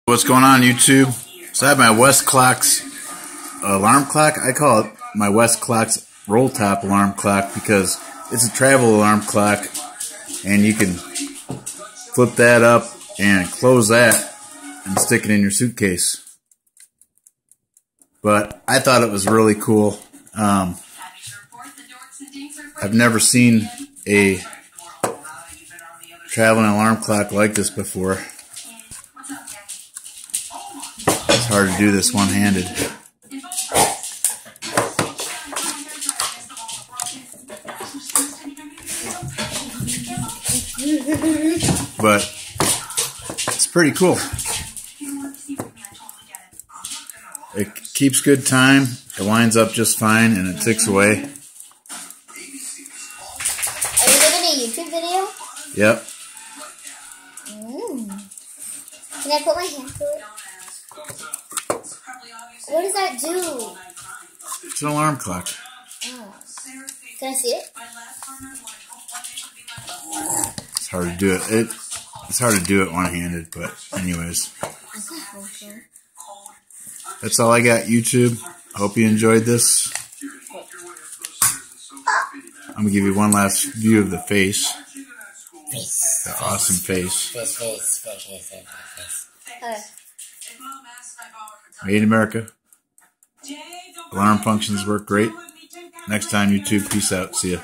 What's going on, YouTube? So I have my Westclox alarm clock. I call it my Westclox Rolltop alarm clock because it's a travel alarm clock, and you can flip that up and close that and stick it in your suitcase. But I thought it was really cool. I've never seen a traveling alarm clock like this before. It's hard to do this one-handed. But it's pretty cool. It keeps good time, it winds up just fine, and it ticks away. Are you doing a YouTube video? Yep. Can I put my hand through it? What does that do? It's an alarm clock. Oh. Can I see it? It's hard to do it. It's hard to do it one-handed, but anyways. That's all I got, YouTube. Hope you enjoyed this. I'm going to give you one last view of the face. The awesome face. Made in America. Alarm functions work great. Next time, YouTube. Peace out. See ya.